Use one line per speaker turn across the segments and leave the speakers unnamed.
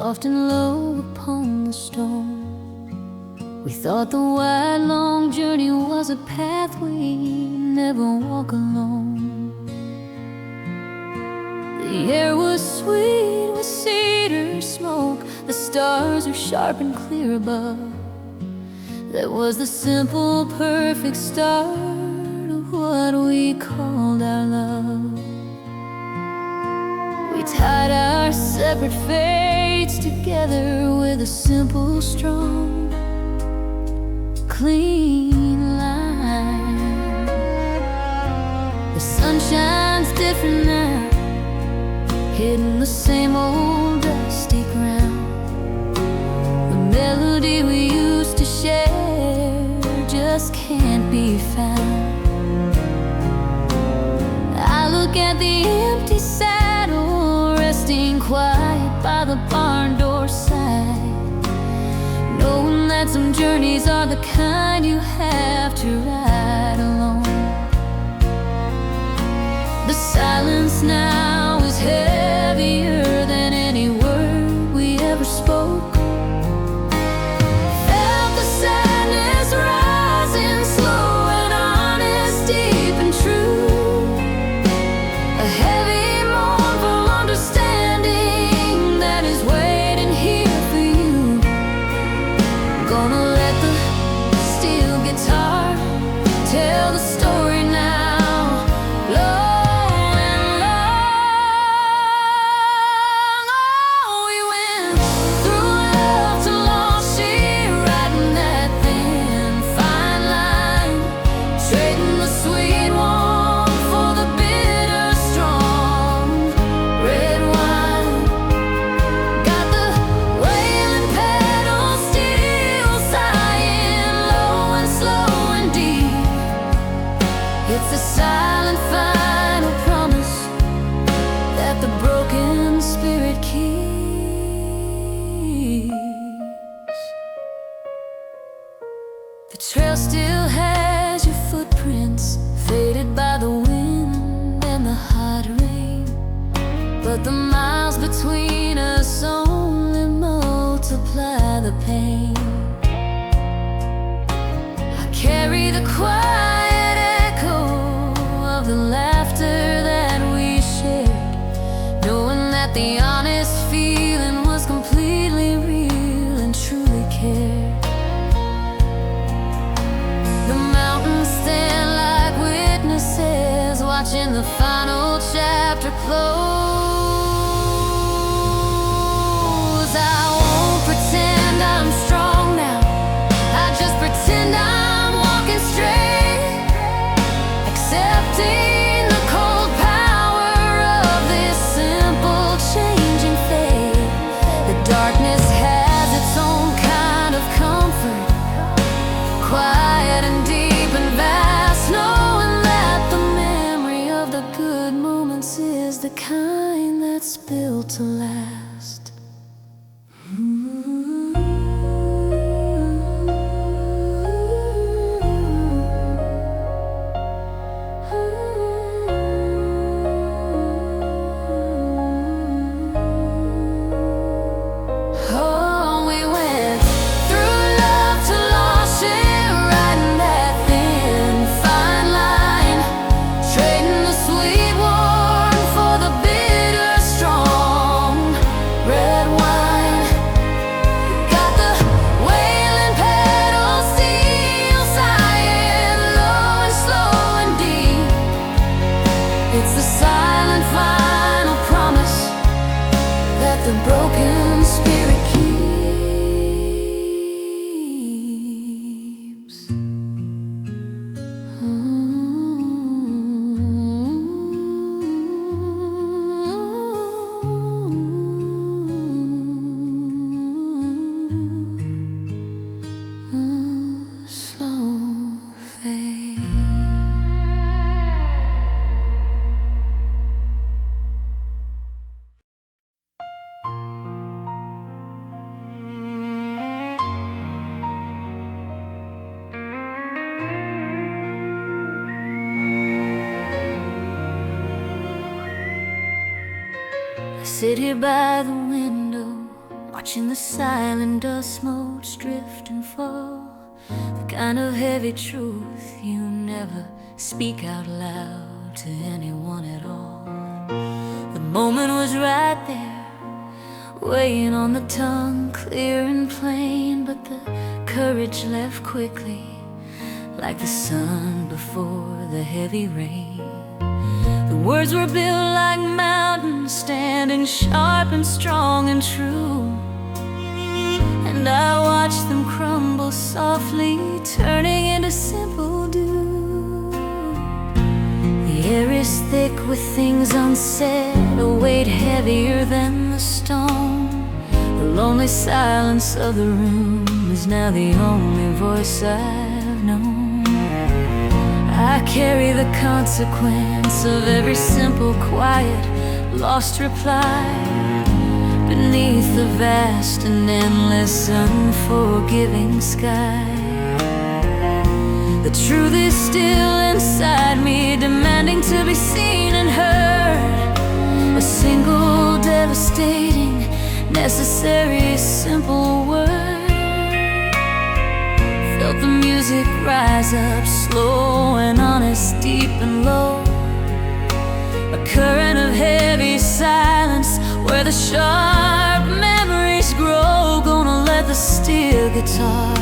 soft and low upon the stone. We thought the wide, long journey was a path we never walk alone. The air was sweet with cedar smoke, the stars were sharp and clear above. That was the simple, perfect start of what we called our love. We tied our separate fates together with a simple, strong, clean line. The sun shines different now, hitting the same old dusty ground. The melody we used to share just can't be found. I look at the empty saddle, resting quiet by the barn door side, knowing that some journeys are the kind you have to ride alone. The silence now is heavier than any word we ever spoke. Felt the sadness rising slow and honest, deep and true. A heavy, mournful understanding that is waiting here for you. Gonna let the steel guitar tell the story now. It's a silent final promise that the broken spirit keeps. The trail still has your footprints, faded by the wind and the hot rain, but the miles between us only multiply the pain. I carry the quiet the laughter that we shared, knowing that the honest feeling was completely real and truly cared. The mountains stand like witnesses, watching the final chapter close. I won't pretend I'm strong now, I just pretend I'm walking straight, accepting the cold power of this simple changing fate. The darkness has its own kind of comfort, quiet and deep and vast, knowing that the memory of the good moments is the kind that's built to last. It's the silent final promise that the broken spirit keeps. Slow fade. Sit here by the window, watch watching the silent dust motes drift and fall. The kind of heavy truth you never speak out loud to anyone at all. The moment was right there, weighing on the tongue, clear and plain, but the courage left quickly, like the sun before the heavy rain. The words were built like mountains, standing sharp and strong and true, and I watched them crumble softly, turning into simple dew. The air is thick with things unsaid, a weight heavier than the stone. The lonely silence of the room is now the only voice I've known. I carry the consequence of every simple, quiet, lost reply beneath the vast and endless, unforgiving sky. The truth is still inside me, demanding to be seen and heard. A single, devastating, necessary, simple word. Felt the music rise up, slow and honest, deep and low. A current of heavy silence where the sharp memories grow. Gonna let the steel guitar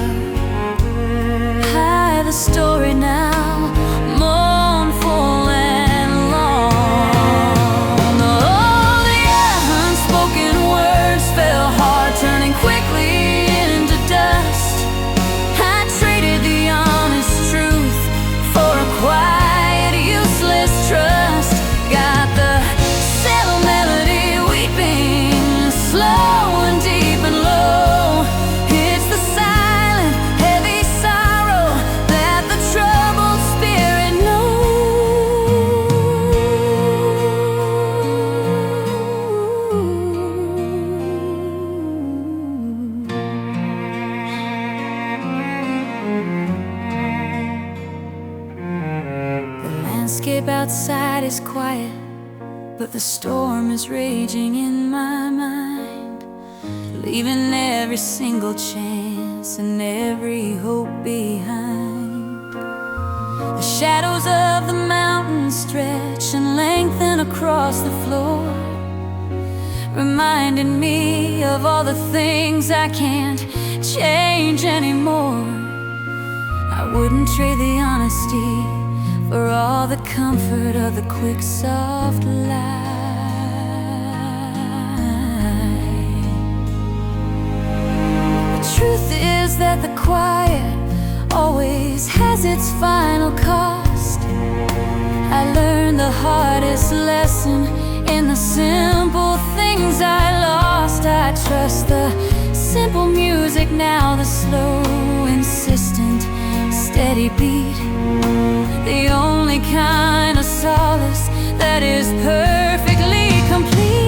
hide the story now, mournful and long. Oh, the unspoken words fell hard, turning quickly into dust. I traded the honest truth for a quiet, useless trust. Got the simple melody weeping, slow and deep and low. It's the silent, heavy sorrow that the troubled spirit knows. The landscape outside is quiet, but the storm is raging in my mind, leaving every single chance and every hope behind. The shadows of the mountains stretch and lengthen across the floor, reminding me of all the things I can't change anymore. I wouldn't trade the honesty for all the comfort of the quick, soft light. The truth is that the quiet always has its final cost. I learned the hardest lesson in the simple things I lost. I trust the simple music now, the slow, insistent, steady beat, the only kind of solace that is perfectly complete.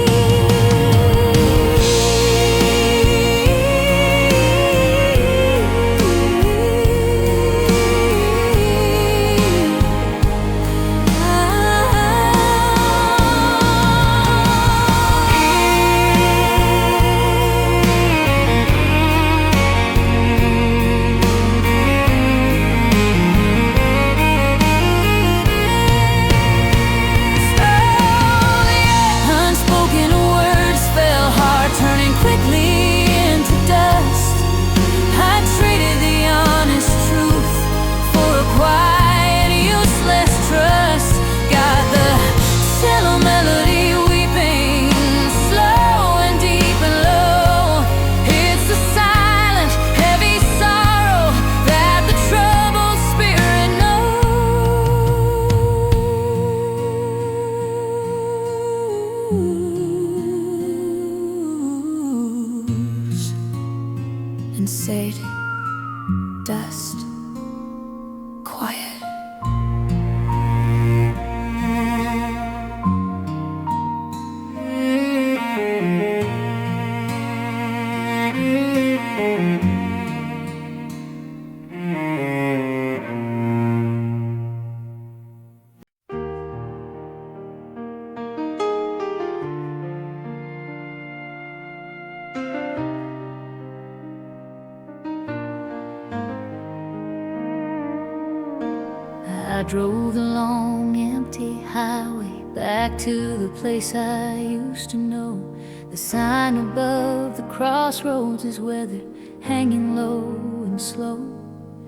drove the long, empty highway back to the place I used to know. The sign above the crossroads is weathered, hanging low and slow.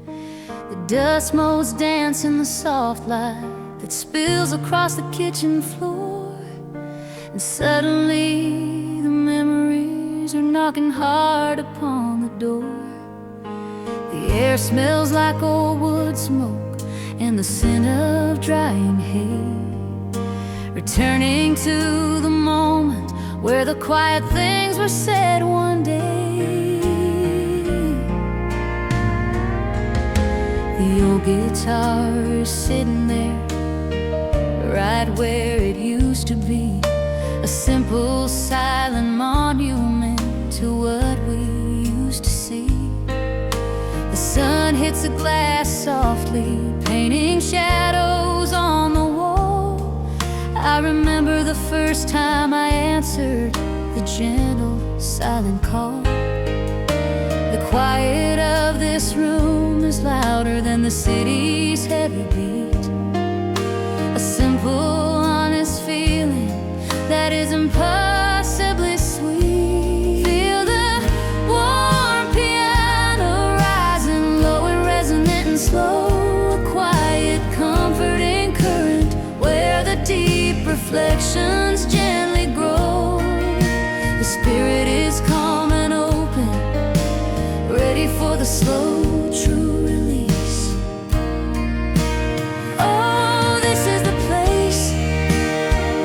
The dust motes dance in the soft light that spills across the kitchen floor. And suddenly the memories are knocking hard upon the door. The air smells like old wood smoke and the scent of drying hay, returning to the moment where the quiet things were said one day. The old guitar is sitting there, right where it used to be, a simple silent monument to what we used to see. The sun hits the glass softly, painting shadows on the wall. I remember the first time I answered the gentle, silent call. The quiet of this room is louder than the city's heavy beat. A simple, honest feeling that is impossibly sweet. Feel the warm piano rising low and resonant and slow. A quiet, comforting current where the deep reflections gently grow. The spirit is calm and open, ready for the slow, true release. Oh, this is the place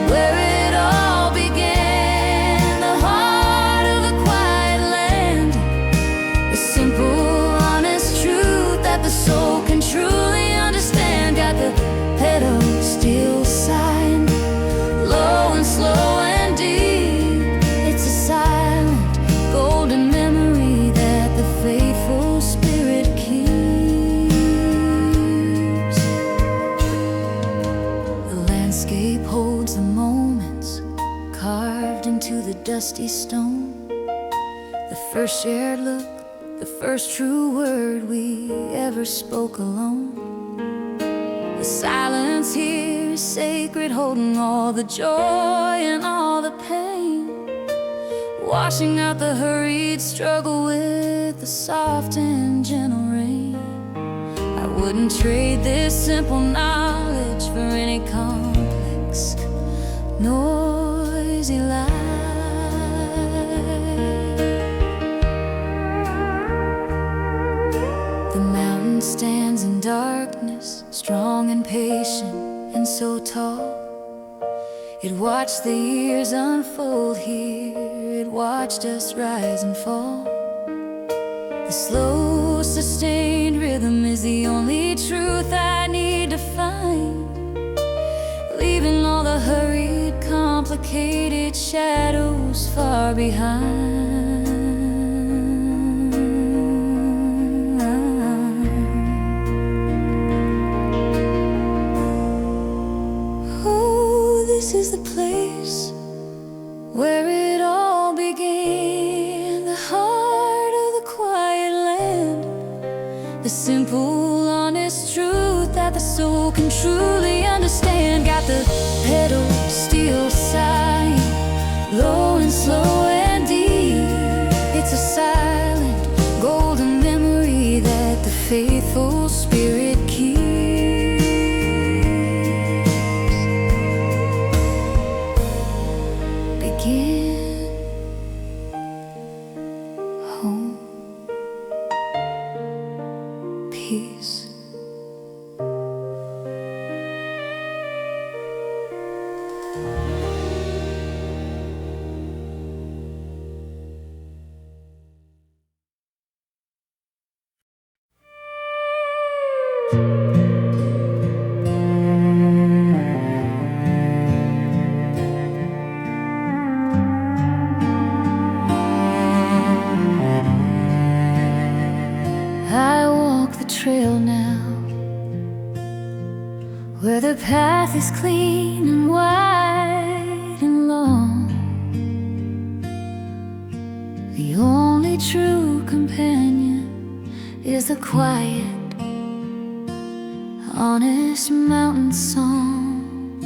where it all began, the heart of the quiet land. The simple, honest truth that the soul can truly understand. Got the pedals still sighing, low and slow and deep. It's a silent, golden memory that the faithful spirit keeps. The landscape holds the moments carved into the dusty stone. The first shared look, the first true word we ever spoke alone. The silence here is sacred, holding all the joy and all the pain, washing out the hurried struggle with the soft and gentle rain. I wouldn't trade this simple knowledge for any complex, noisy life. The mountain stands in darkness, strong and patient and so tall. It watched the years unfold here, it watched us rise and fall. The slow, sustained rhythm is the only truth I need to find, leaving all the hurried, complicated shadows far behind. Oh, this is the place where it all began, the heart of the quiet land. The simple, honest truth that the soul can truly understand. Got the pedals still sighing, low and slow and deep. It's a silent, golden memory that the faithful spirit keeps. Begin, home, peace. I walk the trail now, where the path is clean and wide and long. The only true companion is the quiet, honest mountain song.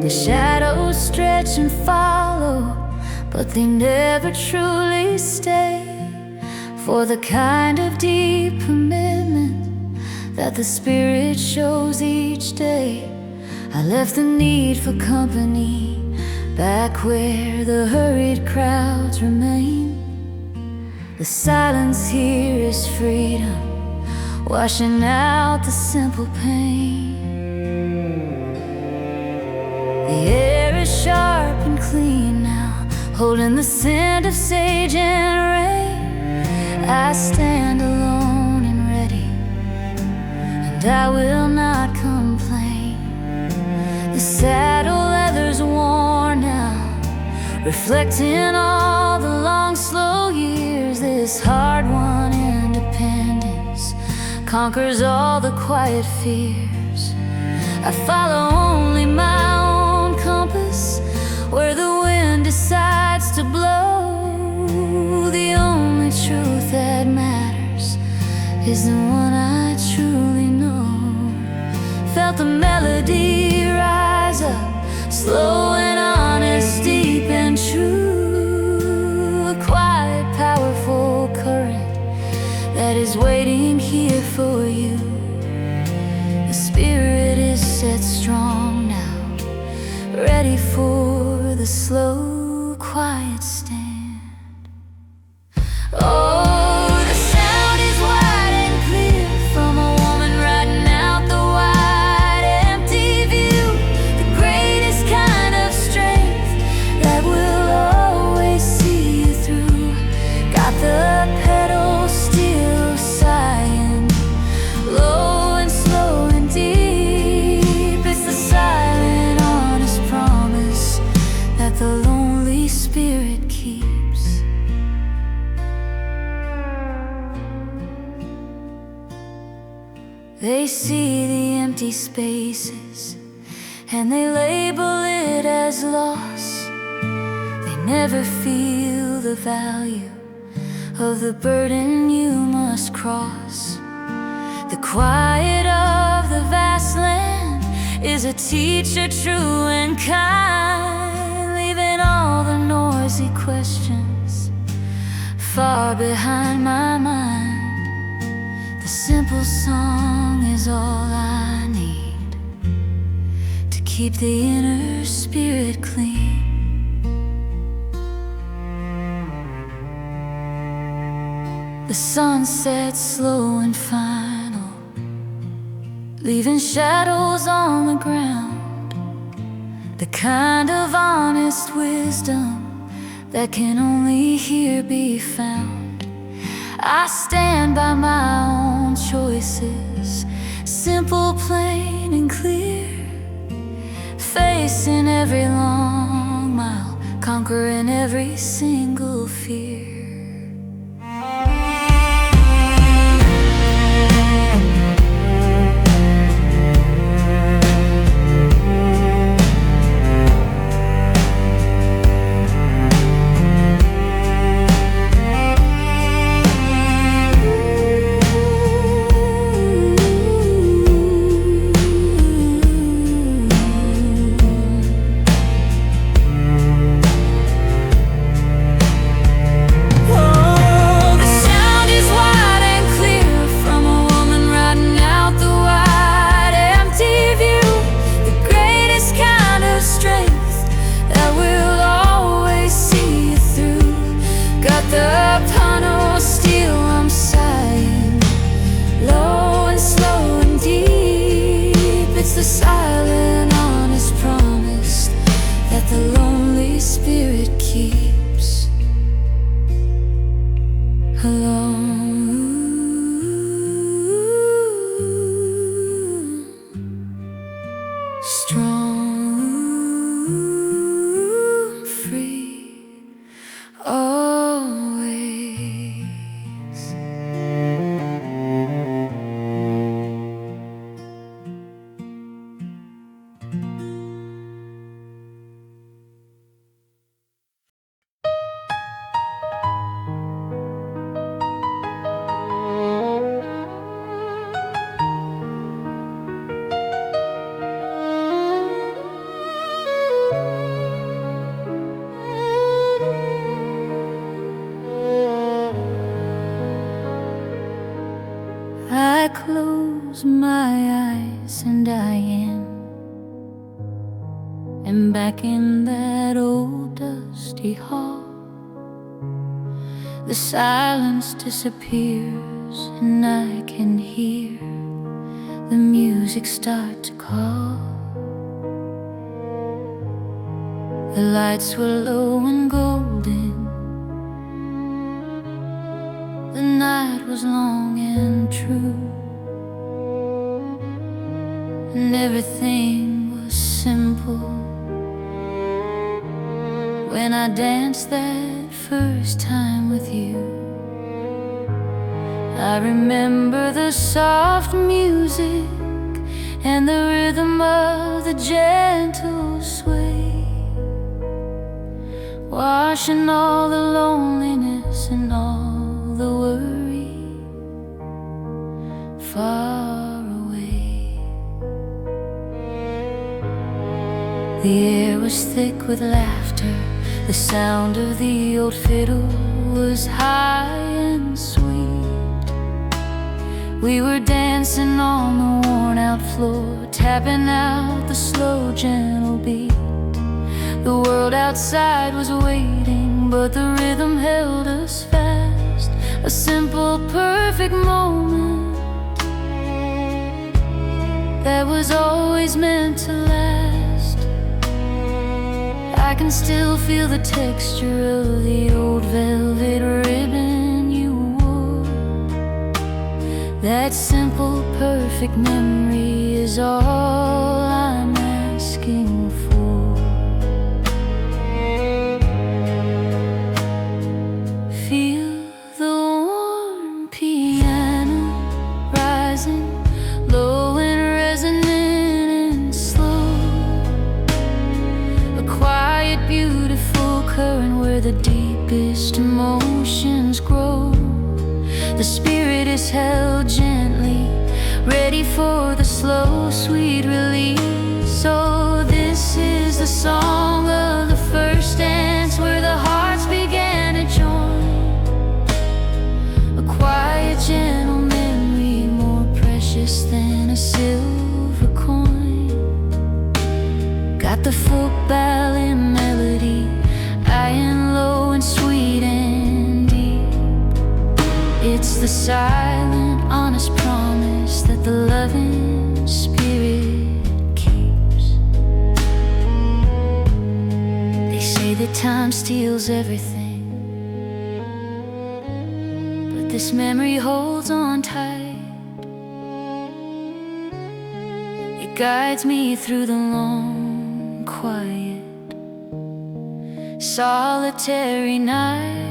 The shadows stretch and follow, but they never truly stay. For the kind of deep commitment that the Spirit shows each day, I left the need for company back where the hurried crowds remain. The silence here is freedom, washing out the simple pain. The air is sharp and clean now, holding the scent of sage and rain. I stand alone and ready, and I will not complain. The saddle leather's worn now, reflecting all the long, slow years. This hard-won independence conquers all the quiet fears. I follow only my own compass, where the wind decides to blow. The only truth that matters is the one I truly know. Felt the melody rise up, slow and honest, deep and true. A quiet, powerful current that is waiting here for you. The Spirit is set strong now, ready for the slow, quiet stand. Oh, the sound is wide and clear from a woman riding out the wide, empty view. The greatest kind of strength that will always see you through. Got the pedal still sighing, low and slow and deep. It's the silent, honest promise that the lonely spirit keeps. They see the empty spaces and they label it as loss. They never feel the value of the burden you must cross. The quiet of the vast land is a teacher true and kind, leaving all the noisy questions far behind my mind. The simple song is all I need to keep the inner spirit clean. The sun sets slow and final, leaving shadows on the ground. The kind of honest wisdom that can only here be found. I stand by my own choices, simple, plain and clear, facing every long mile, conquering every single fear. It's the silent, honest promise that the lonely spirit keeps alone, strong, free, always. close my eyes and I am back in that old dusty hall. The silence disappears and I can hear the music start to call. The lights were low and golden, the night was long and true, and everything was simple when I danced that first time with you. I remember the soft music and the rhythm of the gentle sway, washing all the loneliness and all the worry far away. The air was thick with laughter, the sound of the old fiddle was high and sweet. We were dancing on the worn-out floor, tapping out the slow, gentle beat. The world outside was waiting, but the rhythm held us fast. A simple, perfect moment that was always meant to last. I can still feel the texture of the old velvet ribbon you wore. That simple, perfect memory is all I'm asking for. Feel the warm piano rising, low and resonant and slow. A quiet, beautiful current where the deepest emotions grow. The spirit is held gently, ready for the slow, sweet release. So this is the song of the first dance, where the hearts began to join. A quiet, gentle memory, more precious than a silver coin. Got the folk ballad melody, high and low and sweet and deep. It's the silent, honest promise that the loving spirit keeps. They say that time steals everything, but this memory holds on tight. It guides me through the long, quiet, solitary night.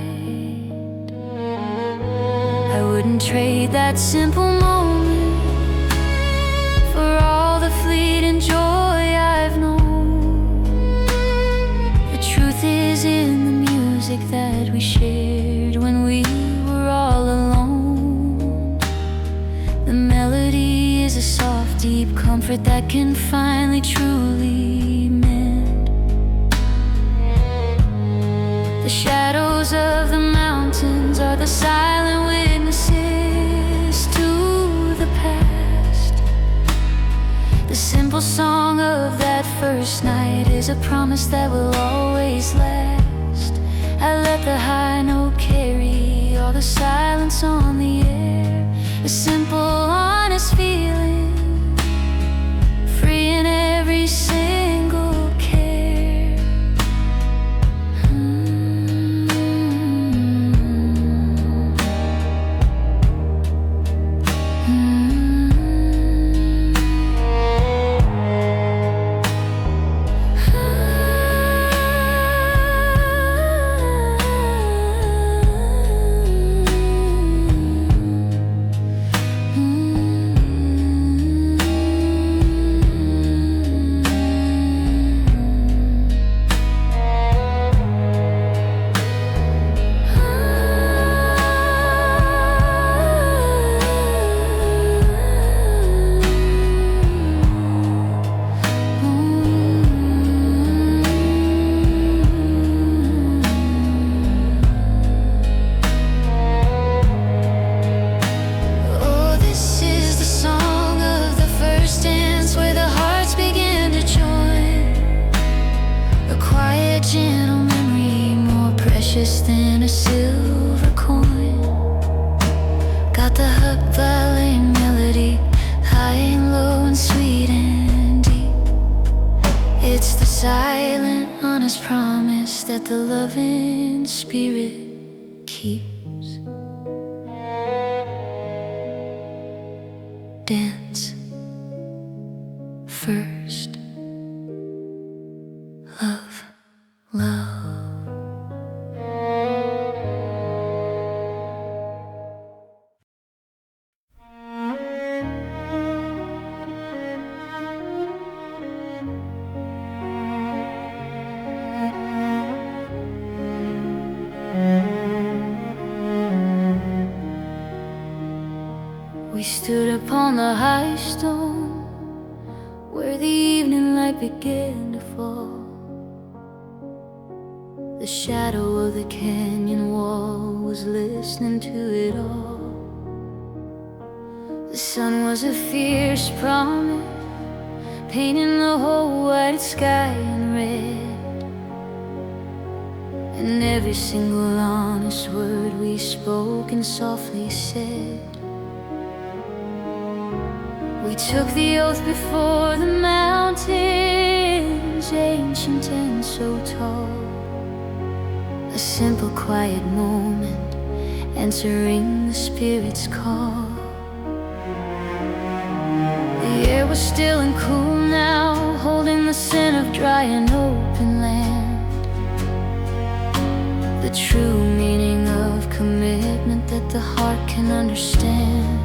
I wouldn't trade that simple moment for all the fleeting joy I've known. The truth is in the music that we shared when we were all alone. The melody is a soft, deep comfort that can finally, truly mend the shadows of the mountains. Are the silent witnesses to the past. The simple song of that first night is a promise that will always last. I let the high note carry all the silence on the air. A simple, honest feeling, free in every single care. lost in a silver coin. Got the Huck Valley melody, high and low and sweet and deep. It's the silent, honest promise that the loving spirit keeps. Dance first. Love, love. We stood upon the high stone where the evening light began to fall. The shadow of the canyon wall was listening to it all. The sun was a fierce promise, painting the whole white sky in red. And every single honest word we spoke and softly said. We took the oath before the mountains, ancient and so tall. A simple quiet moment, answering the spirit's call. The air was still and cool now, holding the scent of dry and open land. The true meaning of commitment that the heart can understand.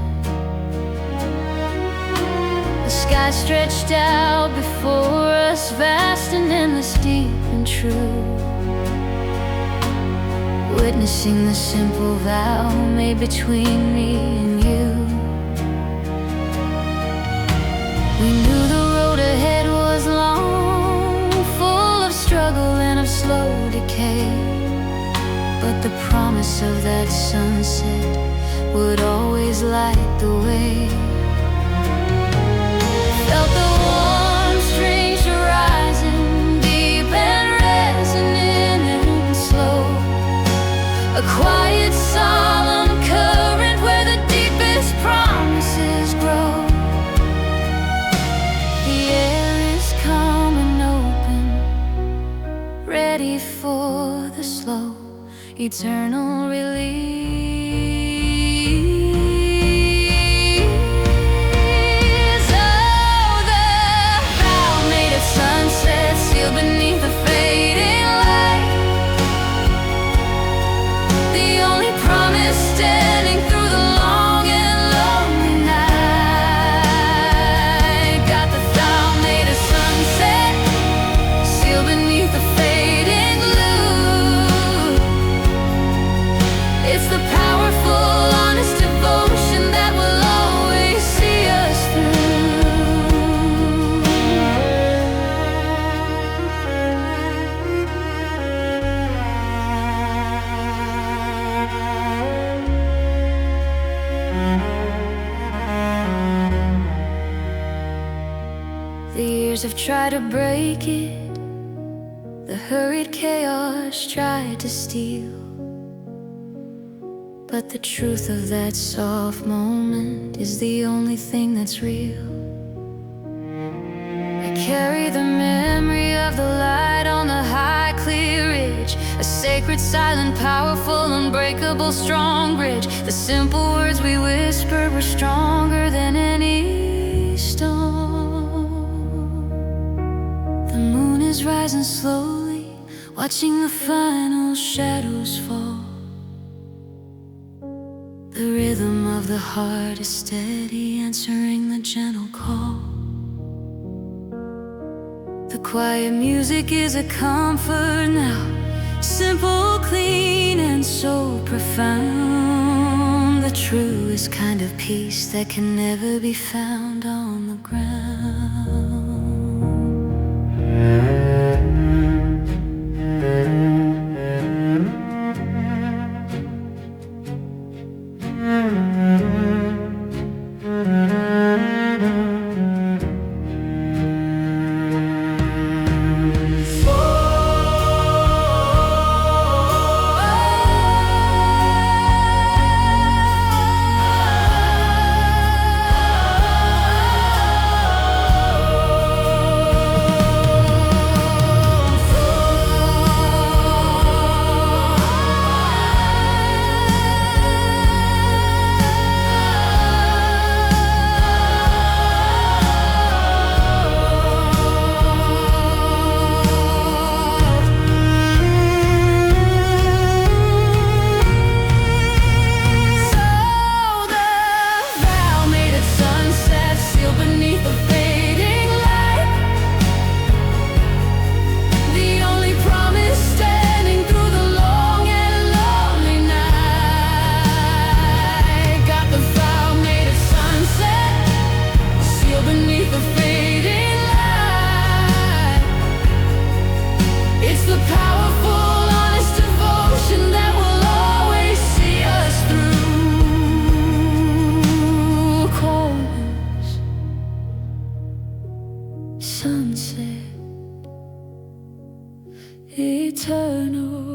The sky stretched out before us, vast and endless, deep and true. Witnessing the simple vow made between me and you. We knew the road ahead was long, full of struggle and of slow decay. But the promise of that sunset would always light the way. Felt the warm, strange horizon, deep and resonant and slow. A quiet, solemn current where the deepest promises grow. The air is calm and open, ready for the slow, eternal release. Beneath the fading light, the only promise standing through the long and lonely night. Got the vow made of sunset, sealed beneath the fading blue. It's the powerful, honest devotion that will always see us through. The years have tried to break it, the hurried chaos tried to steal. But the truth of that soft moment is the only thing that's real. I carry the memory of the light on the high, clear ridge, a sacred, silent, powerful, unbreakable, strong bridge. The simple words we whispered were stronger than any storm. The moon is rising slowly, watching the final shadows fall. The rhythm of the heart is steady, answering the gentle call. The quiet music is a comfort now, simple, clean, and so profound. The truest kind of peace that can never be found on the ground. eternal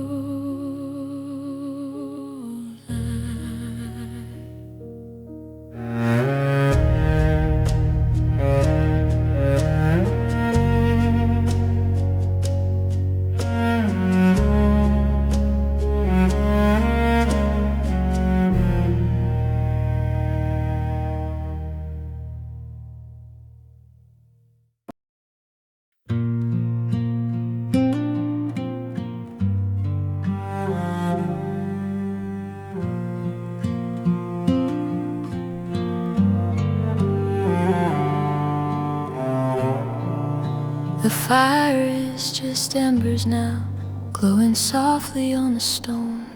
The fire is just embers now, glowing softly on the stone.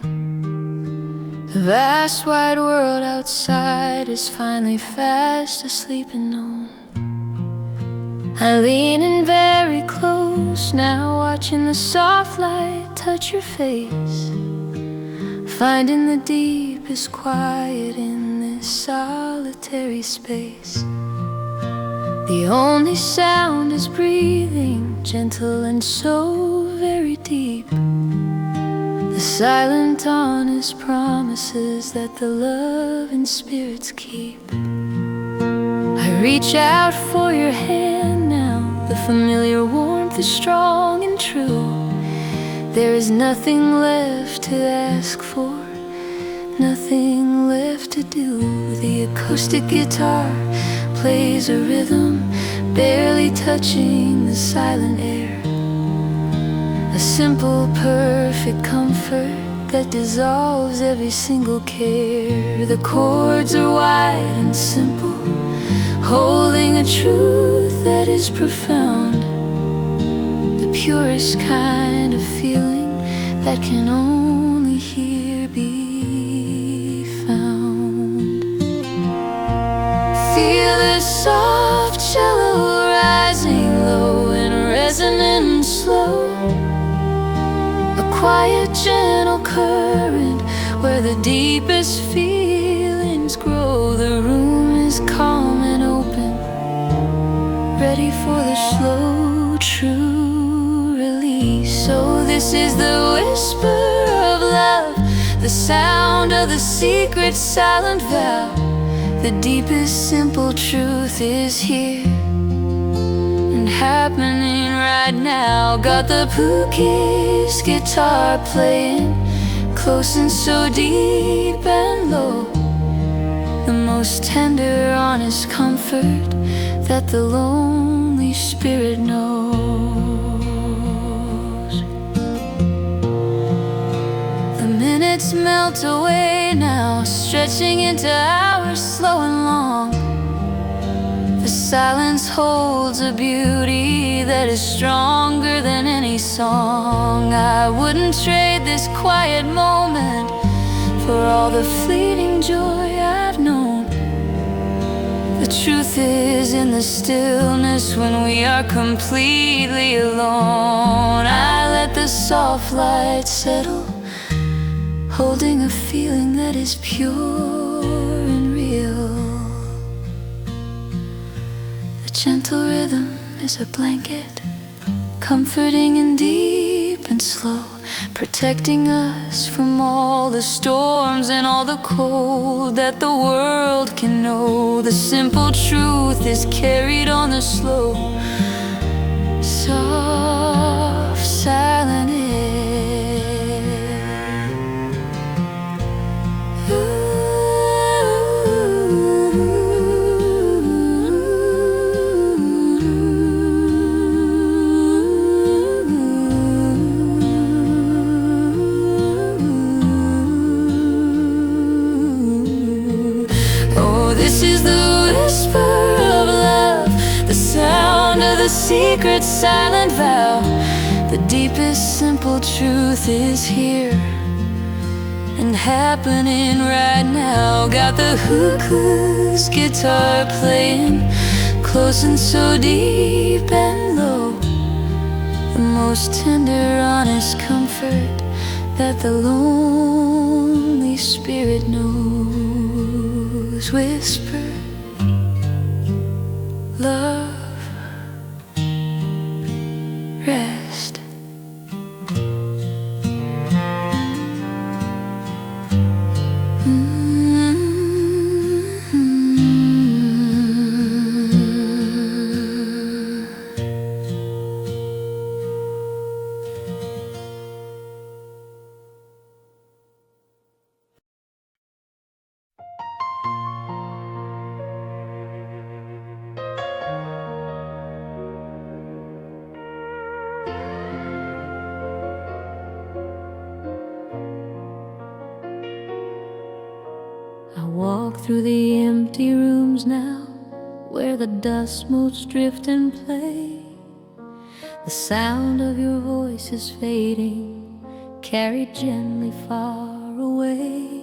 The vast wide world outside is finally fast asleep and known. I lean in very close now, watching the soft light touch your face, finding the deepest quiet in this solitary space. The only sound is breathing, gentle and so very deep. The silent, honest promises that the love and spirits keep. I reach out for your hand now, the familiar warmth is strong and true. There is nothing left to ask for, nothing left to do. The acoustic guitar plays a rhythm, barely touching the silent air. A simple, perfect comfort that dissolves every single care. The chords are wide and simple, holding a truth that is profound, the purest kind of feeling that can only here be found. Feel the soft cello rising low and resonant slow, a quiet gentle current where the deepest feelings grow. The room is calm and open, ready for the slow true release. So this is the whisper of love, the sound of the secret silent vow. The deepest simple truth is here and happening right now. Got the Pookie's guitar playing close and so deep and low, the most tender, honest comfort that the lonely spirit knows. The minutes melt away now, stretching into hours slow and long. The silence holds a beauty that is stronger than any song. I wouldn't trade this quiet moment for all the fleeting joy I've known. The truth is in the stillness when we are completely alone. I let the soft light settle, holding a feeling that is pure and real. The gentle rhythm is a blanket, comforting and deep and slow, protecting us from all the storms and all the cold that the world can know. The simple truth is carried on the slow, soft, silent air. This is the whisper of love, the sound of the secret silent vow. The deepest simple truth is here and happening right now. Got the Hookoo's guitar playing close and so deep and low, the most tender, honest comfort that the lonely spirit knows. Whisper, love, rest. I walk through the empty rooms now, where the dust motes drift and play. The sound of your voice is fading, carried gently far away.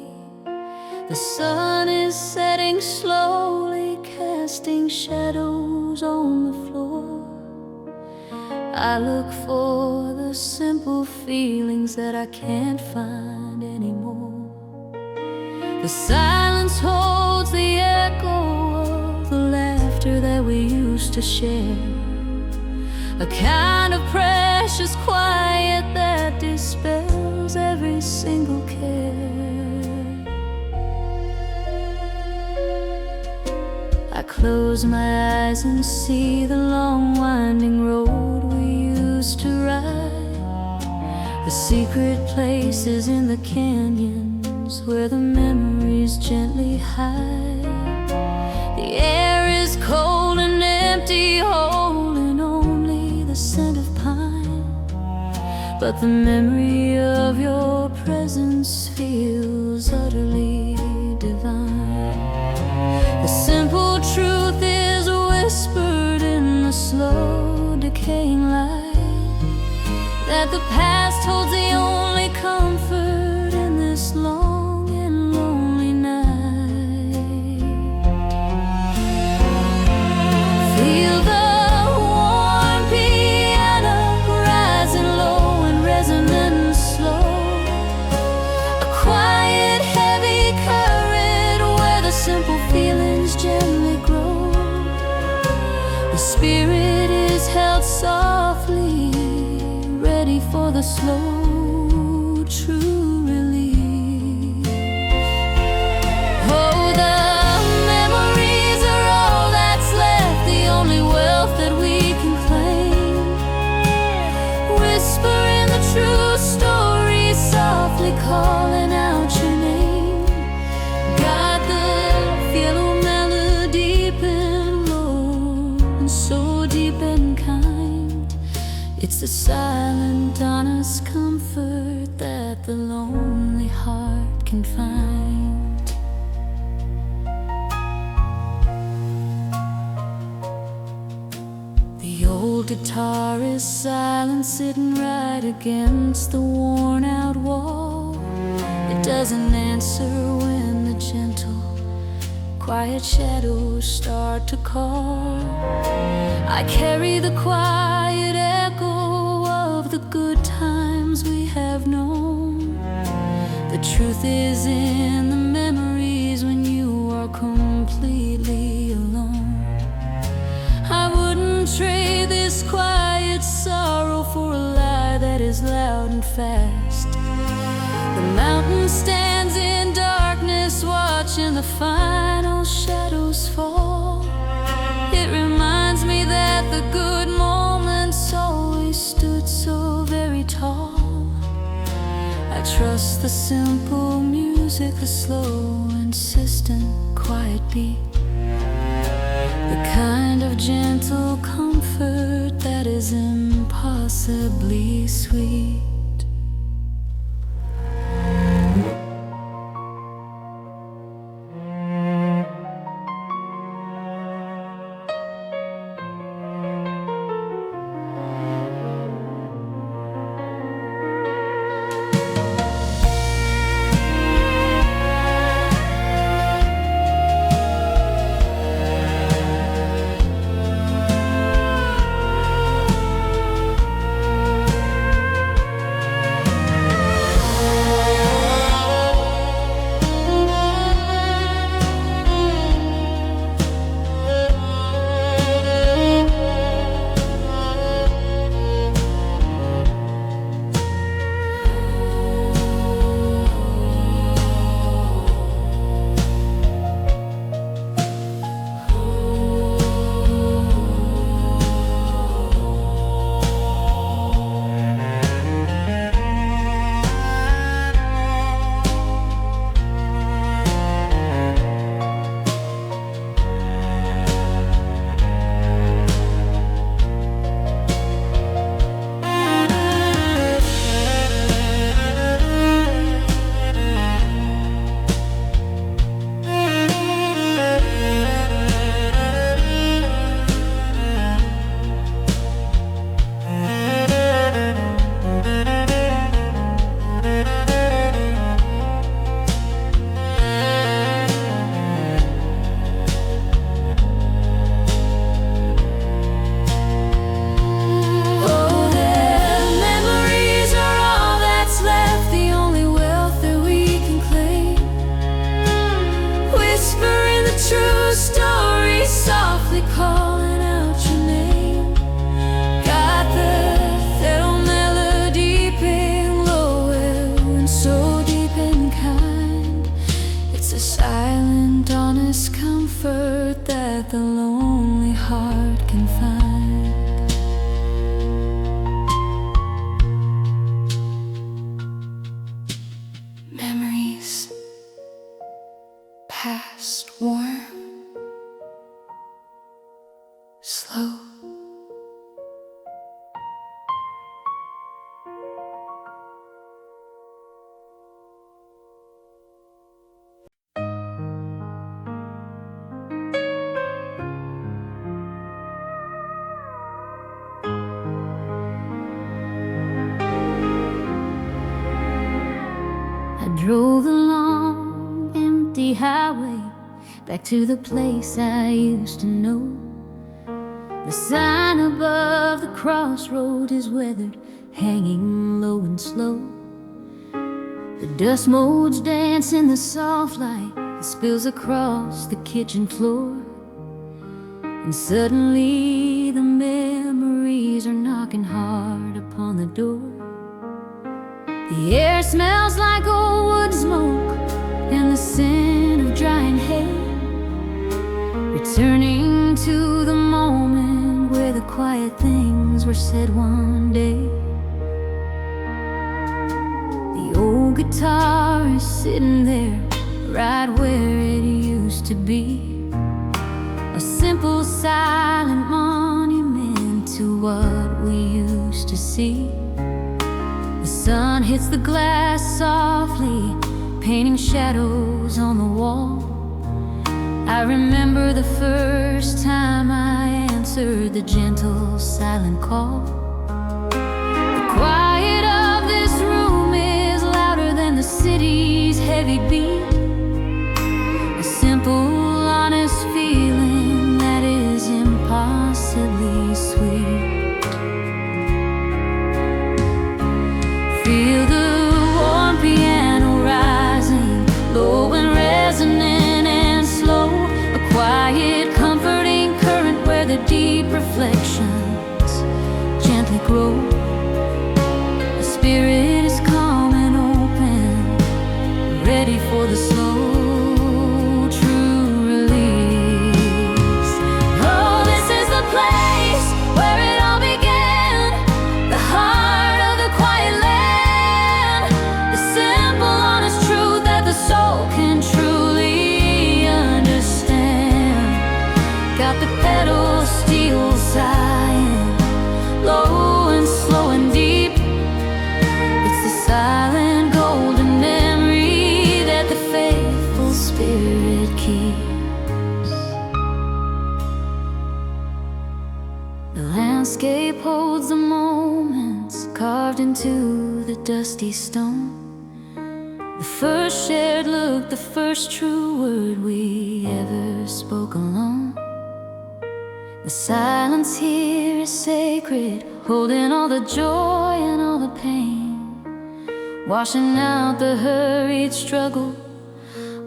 The sun is setting slowly, casting shadows on the floor. I look for the simple feelings that I can't find anymore. The silence holds the echo of the laughter that we used to share, a kind of precious quiet that dispels every single care. I close my eyes and see the long winding road we used to ride, the secret places in the canyons where the memories gently hide. The air is cold and empty, holding only the scent of pine, but the memory of your presence feels utterly divine. The simple truth is whispered in the slow decaying light, that the past holds the only comfort in this long and lonely night. Feel the warm piano rising low and resonant and slow, a quiet heavy current where the simple feelings gently grow. The spirit is held softly, ready for the slow, true release. Oh, the memories are all that's left, the only wealth that we can claim. Whispering the true story, softly calling out your name. Got the yellow melody deep and low, and so deep and kind. It's the silent, honest comfort that the lonely heart can find. The old guitar is silent, sitting right against the worn-out wall. It doesn't answer when the gentle, quiet shadows start to call. I carry the quiet echo of the good times we have known. The truth is in the memories when you are completely alone. I wouldn't trade this quiet sorrow for a lie that is loud and fast. The mountain stands in darkness, watching the final shadows fall. It reminds me that the good moments always stood so very tall. I trust the simple music, the slow, insistent, quiet beat, the kind of gentle comfort that is impossibly sweet. comfort that the lonely heart can find. Memories past, warm, slow. I drove the long, empty highway back to the place I used to know. The sign above the crossroad is weathered, hanging low and slow. The dust motes dance in the soft light that spills across the kitchen floor. And suddenly the memories are knocking hard upon the door. The air smells like old wood smoke and the scent of drying hay, returning to the moment where the quiet things were said one day. The old guitar is sitting there right where it used to be, a simple silent monument to what we used to see. The sun hits the glass softly, painting shadows on the wall. I remember the first time I answered the gentle silent call. The quiet of this room is louder than the city's heavy beat, a simple, honest feeling that is impossibly sweet. Feel the warm piano rising, low and resonant and slow, a quiet, comforting current where the deep reflections gently grow. The spirit is calm and open, ready for the slow, true release. Oh, this is the place where it all began, the heart of the quiet land, the simple, honest truth that the soul can truly understand. Got the pedals still sighing, low and slow and deep. It's the silent golden memory that the faithful spirit keeps. The landscape holds the moments carved into the dusty stone, the first shared look, the first true word we ever spoke alone. The silence here is sacred, holding all the joy and all the pain, washing out the hurried struggle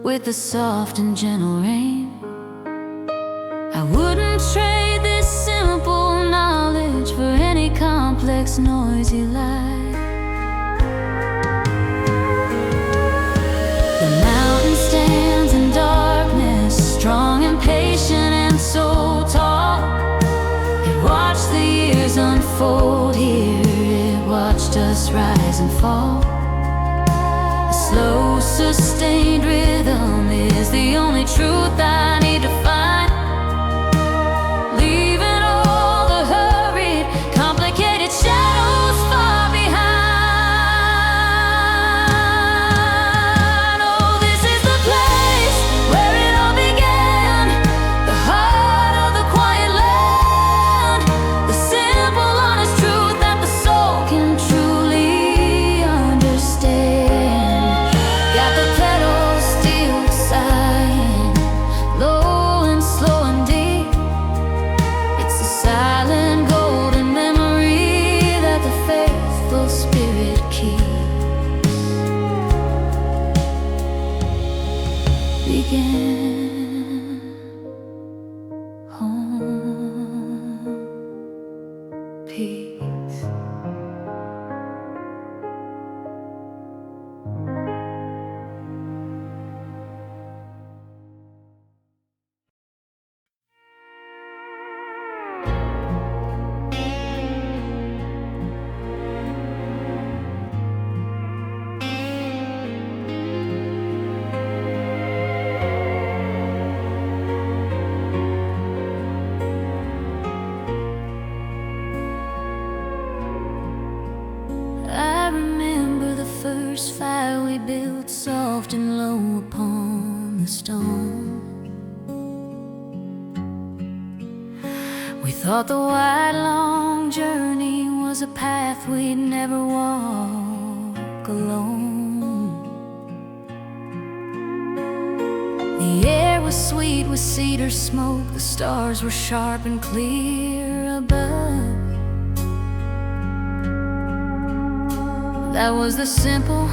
with the soft and gentle rain. I wouldn't trade this simple knowledge for any complex, noisy life. The mountain stands in darkness, strong and patient and so tall. It watched the years unfold here, it watched us rise and fall. The slow, sustained rhythm is the only truth I need to find, leaving all the hurried, complicated shadows far behind. Oh, this is the place where it all began, the heart of the quiet land, the simple, honest truth that the soul can truly understand. Got the pedals still sighing, low and slow and deep. It's the silent golden memory that the faithful spirit keeps. Begin home, peace. first fire we built, soft and low upon the stone. We thought the wide, long journey was a path we'd never walk alone. The air was sweet with cedar smoke, the stars were sharp and clear above. That was the simple,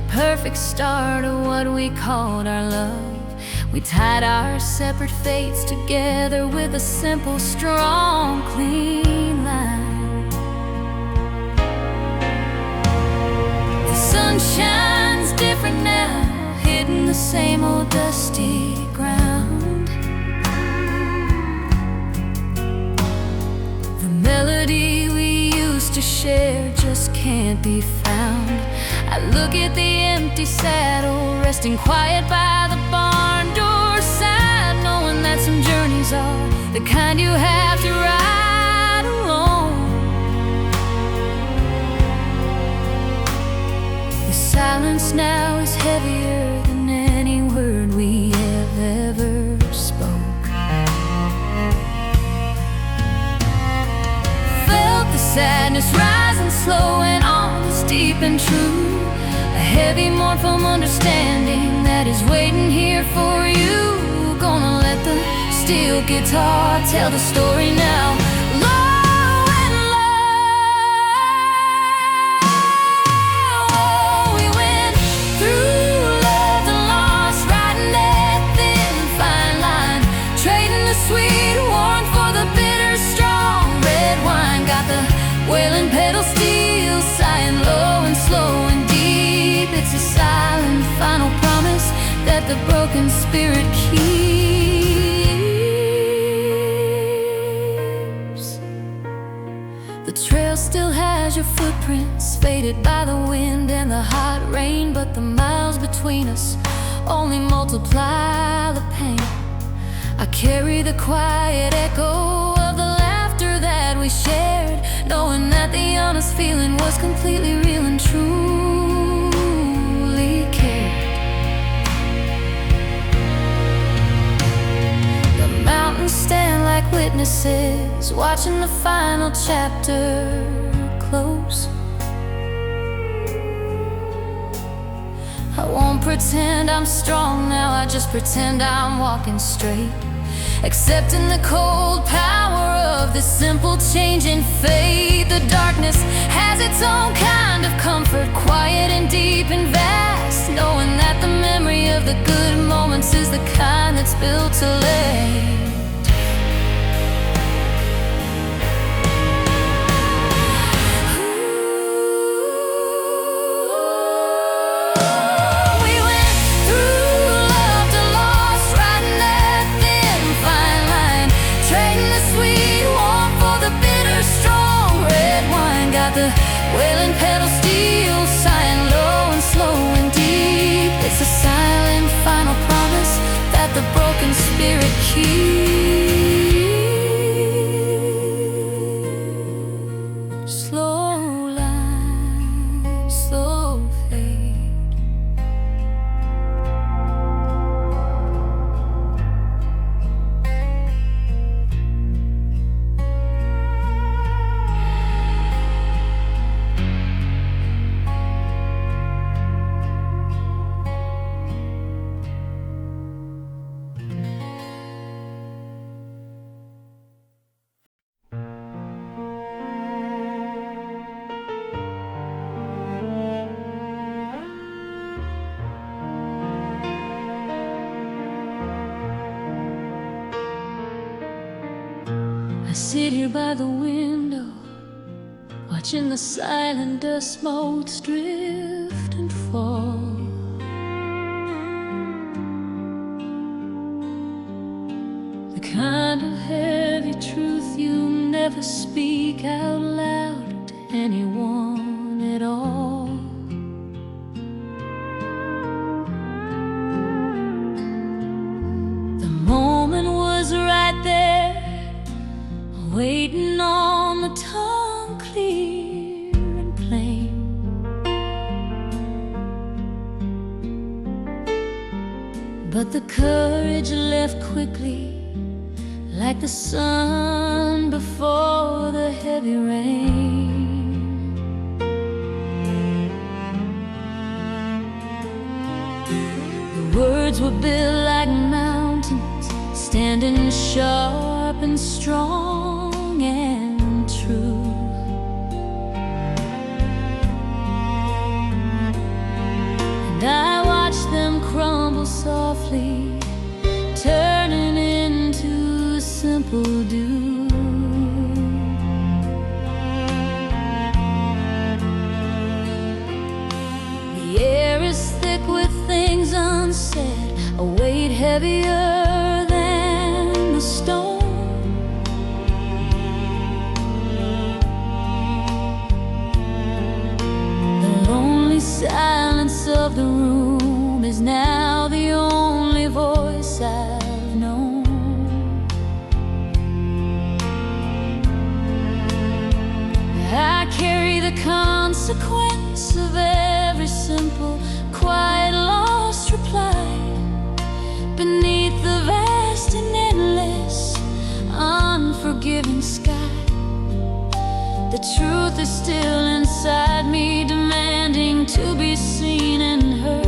perfect start of what we called our love. We tied our separate fates together with a simple, strong, clean line. The sun shines different now, hitting the same old dusty ground. The melody we used to share just can't be found. I look at the empty saddle, resting quiet by the barn door side, knowing that some journeys are the kind you have to ride alone. The silence now is heavier than any word we have ever spoke. Felt the sadness rising slow and honest, deep and true. A heavy, mournful understanding that is waiting here for you. Gonna let the steel guitar tell the story now. Low and low, we went through love and loss, riding that thin, fine line, trading the sweet warmth for the bitter, strong red wine. Got the wailing pedal steel, sighing low and slow and deep. It's a silent final promise that the broken spirit keeps. The trail still has your footprints, faded by the wind and the hot rain, but the miles between us only multiply the pain. I carry the quiet echo of the laughter that we shared, knowing that the honest feeling was completely real and truly cared. The mountains stand like witnesses, watching the final chapter close. I won't pretend I'm strong now, I just pretend I'm walking straight, accepting the cold power of this simple change in fate. The darkness has its own kind of comfort, quiet and deep and vast, knowing that the memory of the good moments is the kind that's built to last. The wailing pedal steel, sighing low and slow and deep. It's a silent final promise that the broken spirit keeps. Slow line, slow fade. I sit here by the window, watching the silent dust motes drift and fall. The kind of heavy truth you never speak out loud to anyone at all. The moment was right there, waiting on the tongue clear and plain. The courage left quickly, like the sun before the heavy rain. The words were built like mountains, standing sharp and strong and true. And I watched them crumble softly, turning into simple dew. The air is thick with things unsaid, a weight heavier than the stone. The lonely silence of the room is now the only voice I've known. I carry the consequence of every simple, quiet, lost reply beneath the vast and endless, unforgiving sky. The truth is still inside me, demanding to be seen and heard.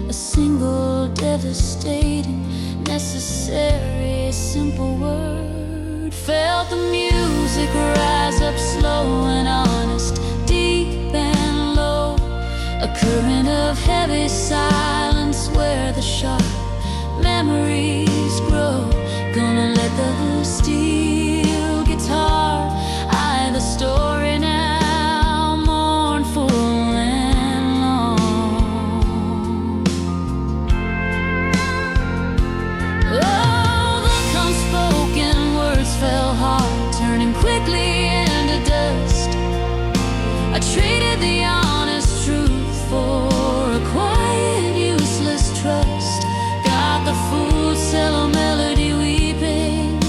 A single, devastating, necessary, simple word. Felt the music rise up slow and honest, deep and low. A current of heavy silence where the sharp memories grow. Gonna let the steel guitar eye the story now, mournful and long. Oh, the unspoken words fell hard, turning quickly into dust. I traded the honest truth for a quiet, useless trust. Got the food cellar melody weeping,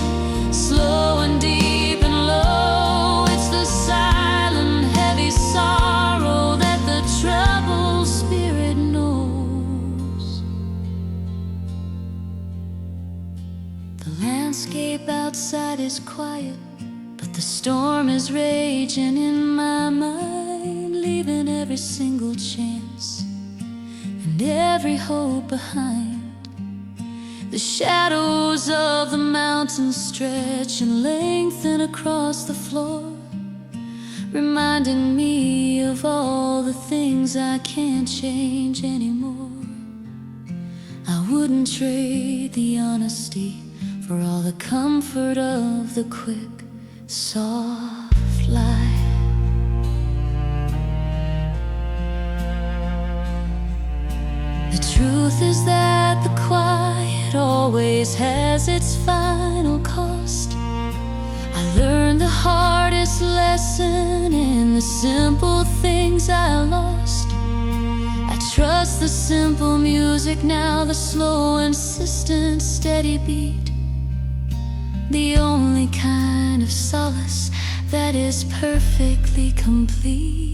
slow and deep and low. It's the silent, heavy sorrow that the troubled spirit knows. The landscape outside is quiet, but the storm is raging in my mind, leaving every single chance and every hope behind. The shadows of the mountains stretch and lengthen across the floor, reminding me of all the things I can't change anymore. I wouldn't trade the honesty for all the comfort of the quick, soft life. The truth is that the quiet always has its final cost. I learned the hardest lesson in the simple things I lost. I trust the simple music now, the slow, insistent, steady beat, the only kind of solace that is perfectly complete.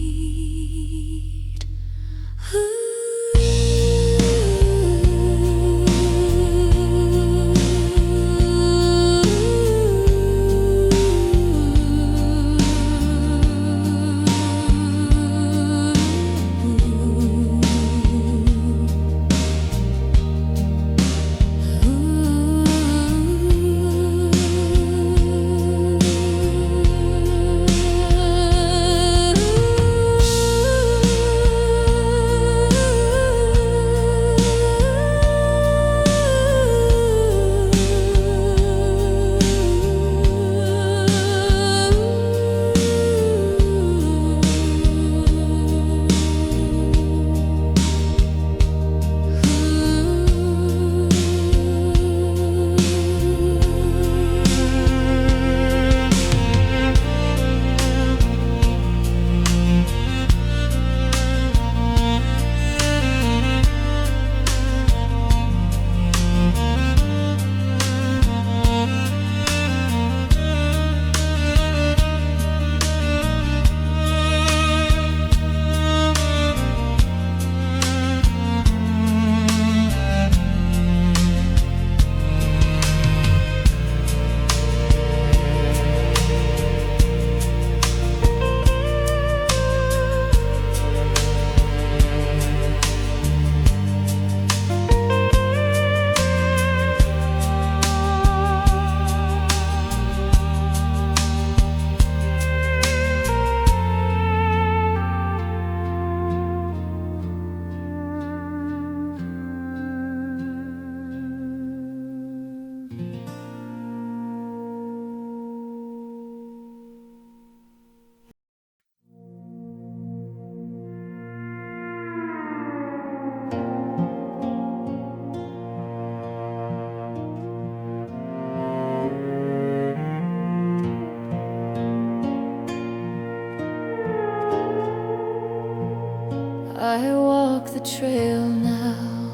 I walk the trail now,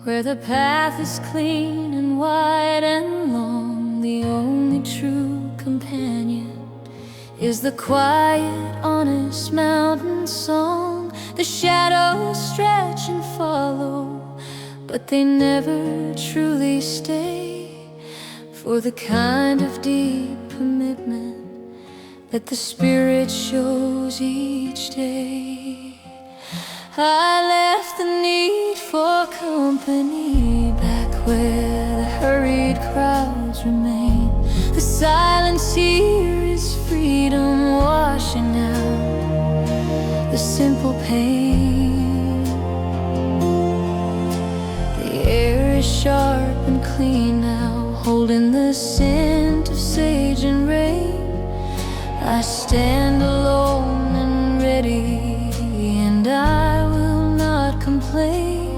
where the path is clean and wide and long. The only true companion is the quiet, honest mountain song. The shadows stretch and follow, but they never truly stay, for the kind of deep commitment that the Spirit shows each day. I left the need for company back where the hurried crowds remain. The silence here is freedom washing out the simple pain. The air is sharp and clean now, holding the scent of sage and rain. I stand alone and ready, and I will not complain.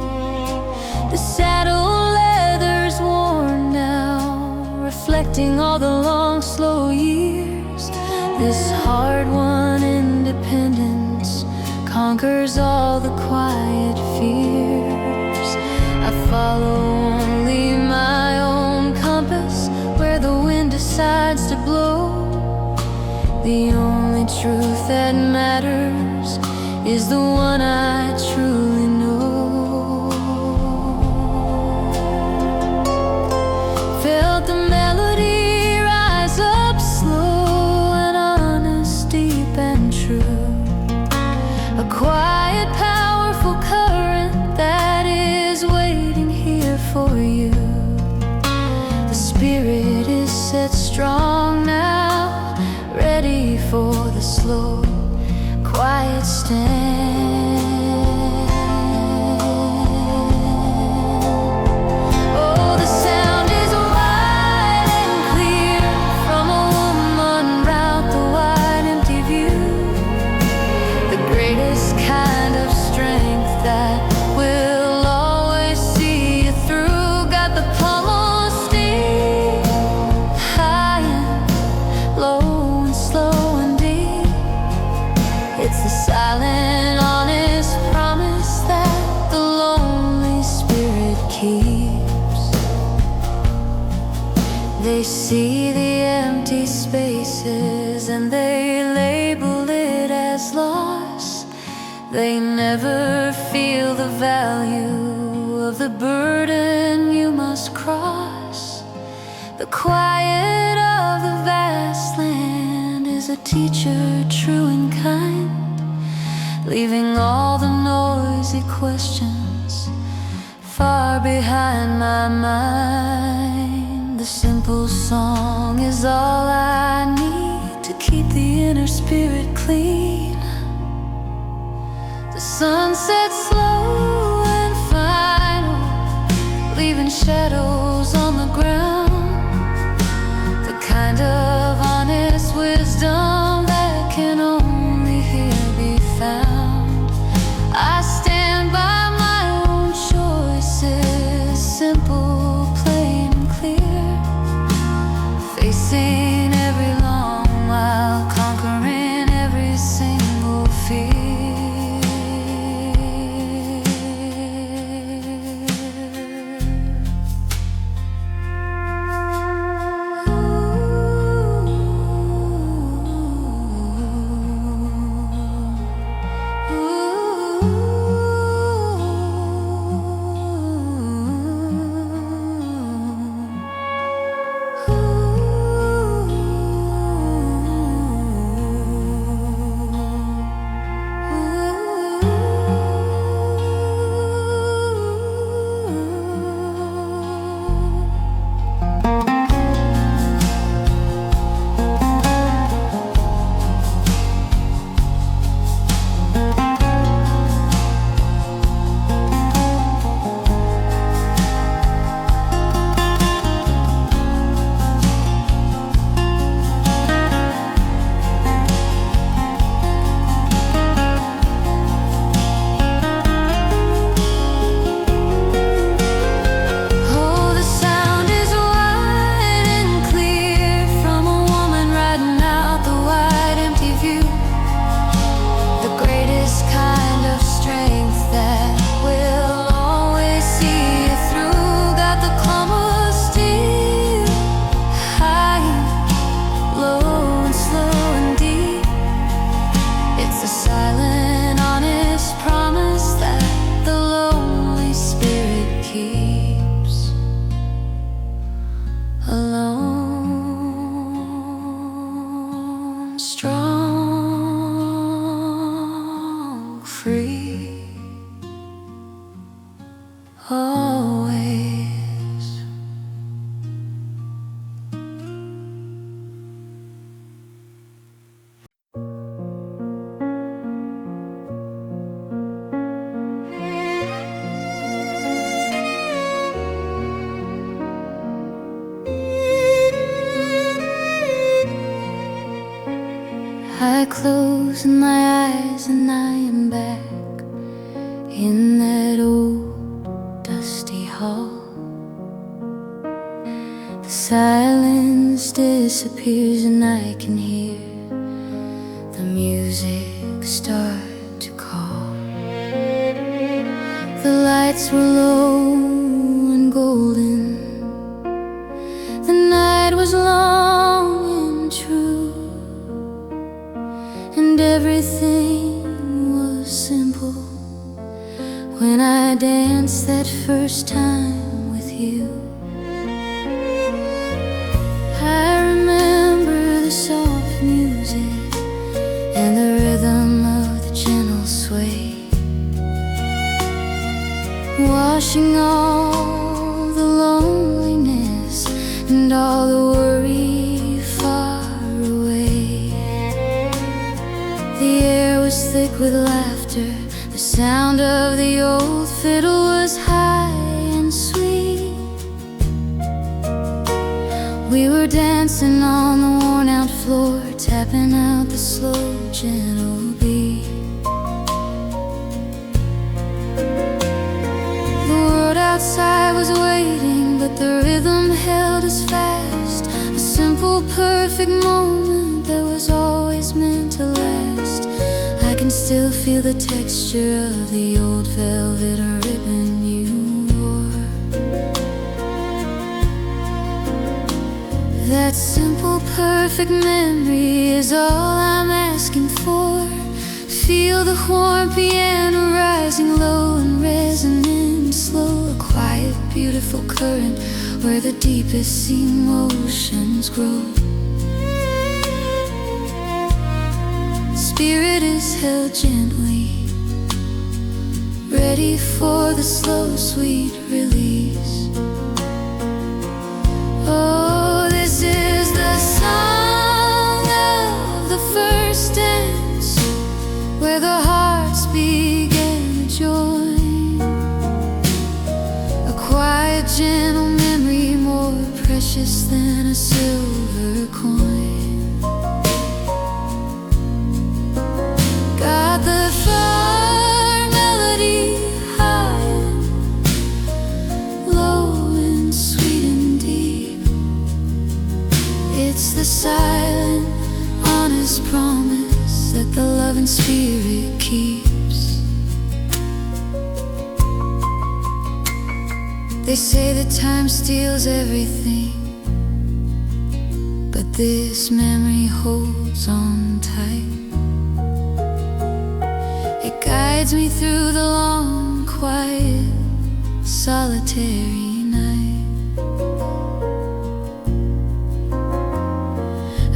The saddle leather's worn now, reflecting all the long, slow years. This hard-won independence conquers all the quiet fears. I follow only my own compass where the wind decides to blow. The only truth that matters is the one I truly know. Felt the melody rise up slow and honest, deep and true. A quiet, powerful current that is waiting here for you. The Spirit is set strong now, ready for the slow, quiet stand. Oh, the sound is wide and clear from a woman round the wide, empty view. The greatest kind of strength that will always see you through. Got the pommel steep, high and low, slow and deep. It's the silent, honest promise that the lonely Spirit keeps. They see the empty spaces and they label it as loss. They never feel the value of the burden you must cross. The quiet of the vast land is a teacher true and kind, leaving all the noisy questions far behind my mind. The simple song is all I need to keep the inner spirit clean. The sun sets slow and final, leaving shadows on the ground. The kind of honest wisdom that can only here be found. I stand by my own choices, simple, plain and clear, facing every long mile, conquering every single fear. strong, free, always. I close my eyes and I am back in that old dusty hall. The silence disappears and I can hear the music start to call. The lights were low and golden. The night was long and true, and everything was simple when I danced that first time with you. I remember the soft music and the rhythm of the gentle sway, washing all the loneliness and all the worry far away. The air was thick with laughter. The sound of the old fiddle was high and sweet. We were dancing on the worn-out floor, tapping out the slow, gentle beat. The world outside was waiting, but the rhythm held us fast. A simple, perfect moment that was always meant to last. I can still feel the texture of the old velvet ribbon you wore. That simple, perfect memory is all I'm asking for. Feel the warm piano rising low and resonant slow. A quiet, beautiful current where the deepest emotions grow. Spirit is held gently, ready for the slow, sweet release. Oh, this is the song of the first dance, where the hearts began to join. A quiet, gentle memory, more precious than a silver coin. Got the far melody high, low and sweet and deep. It's the silent, honest promise that the loving spirit keeps. They say that time steals everything, but this memory holds on tight. It guides me through the long, quiet, solitary night.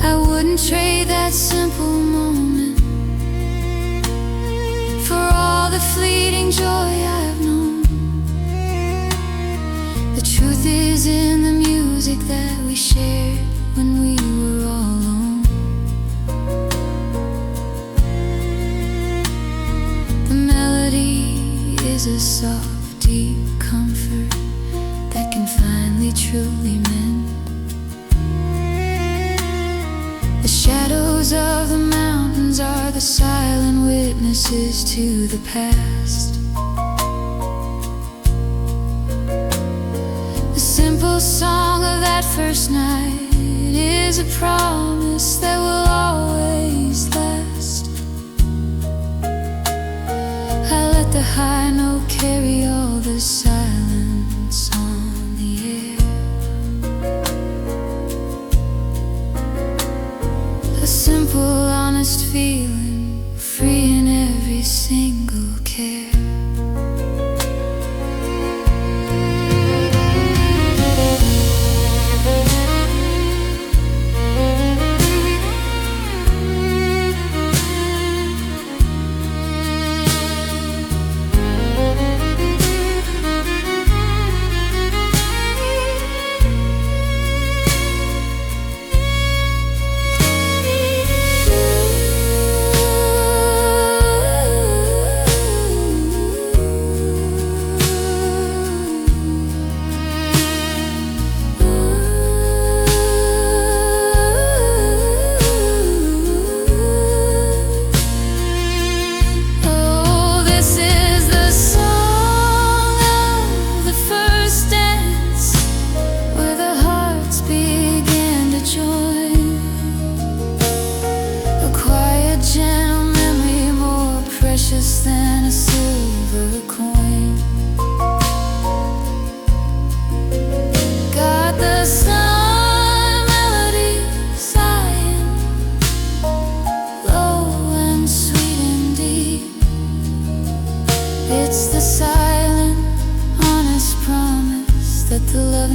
I wouldn't trade that simple moment for all the fleeting joy I've known. The truth is in the music that we shared when we were all alone. The melody is a soft, deep comfort that can finally truly mend the shadows of the mountains are the silent witnesses to the past. The simple song of that first night is a promise that will always last. I let the high note carry all the silence on the air. A simple, honest feeling, free in every single care.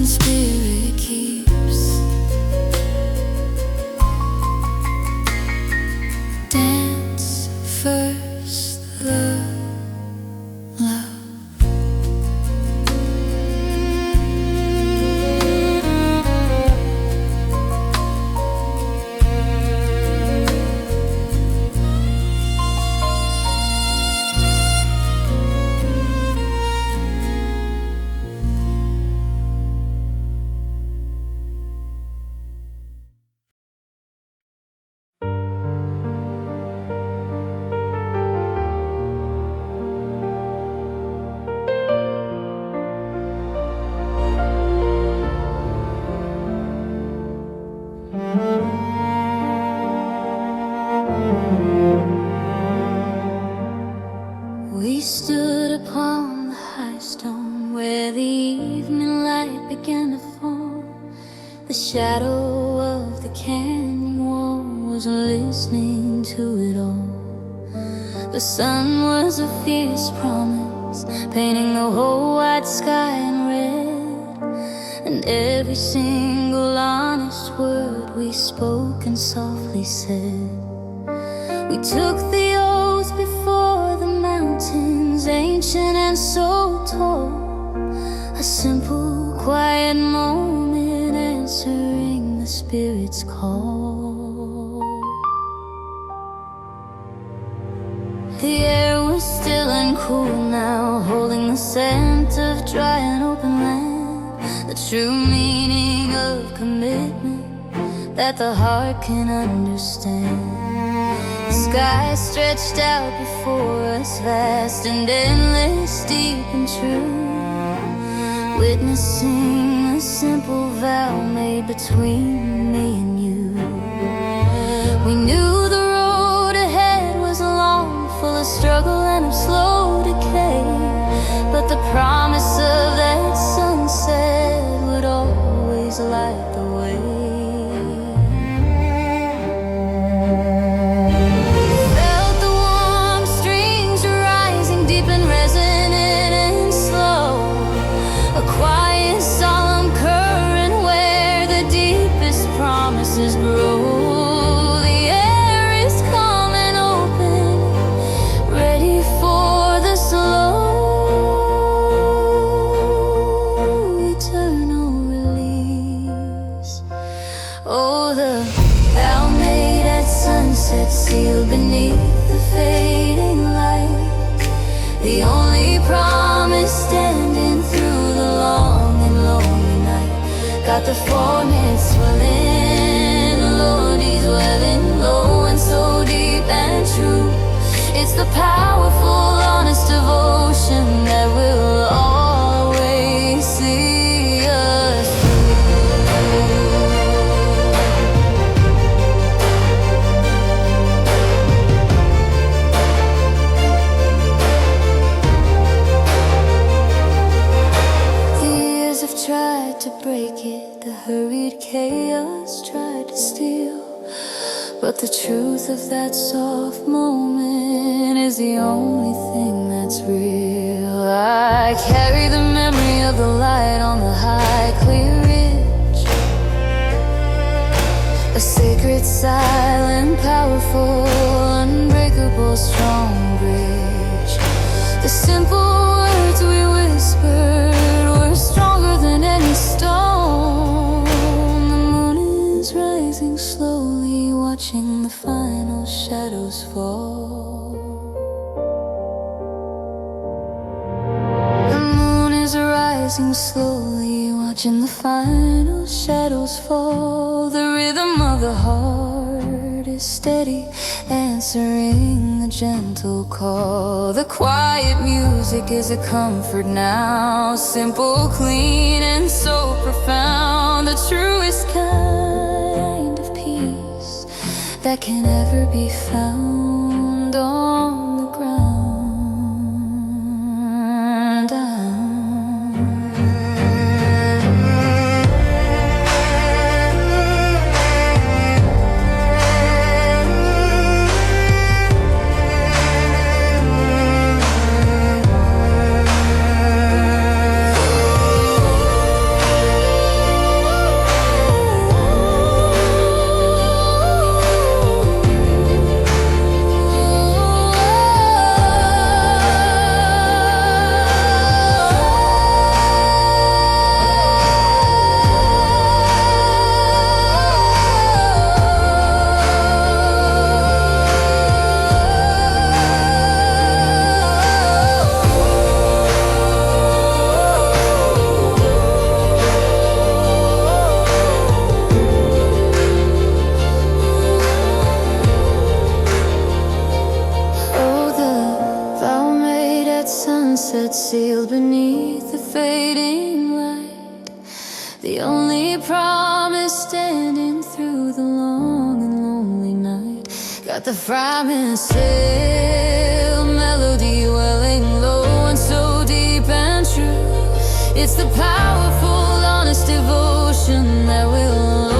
human spirit keeps. Dance first, love, love. We stood upon the high stone where the evening light began to fall. The shadow of the canyon wall was listening to it all. The sun was a fierce promise, painting the whole wide sky in red. And every single honest word we spoke and softly said. We took the oath before the mountains, ancient and so tall. A simple, quiet moment answering the Spirit's call. The air was still and cool now, holding the scent of dry and open land. The true meaning of commitment that the heart can understand. The sky stretched out before us, vast and endless, deep and true, witnessing a simple vow made between me and you. We knew the road ahead was long, full of struggle and of slow decay, but the promise of that sunset would always light the way. Grow. The air is calm and open, ready for the slow, eternal release. Oh, the vow made at sunset, sealed beneath the fading light. The only promise standing through the long and lonely night. Got the forest swelling, melodies welling low and so deep and true. It's the powerful, honest devotion that will always see us through. The years have tried to break it, the hurried chaos tried to steal, but the truth of that soft moment is the only thing that's real. I carry the memory of the light on the high, clear ridge, a sacred, silent, powerful, unbreakable, strong bridge. The simple words we whispered were stronger than any stone. The moon is rising slowly, watching the final shadows fall. The moon is rising slowly, watching the final shadows fall. The rhythm of the heart is steady, answering the gentle call. The quiet music is a comfort now, simple, clean, and so profound. The truest kind of peace that can never be found on the ground. concealed beneath the fading light. The only promise standing through the long and lonely night. Got the fireman sail melody welling low and so deep and true. It's the powerful, honest devotion that will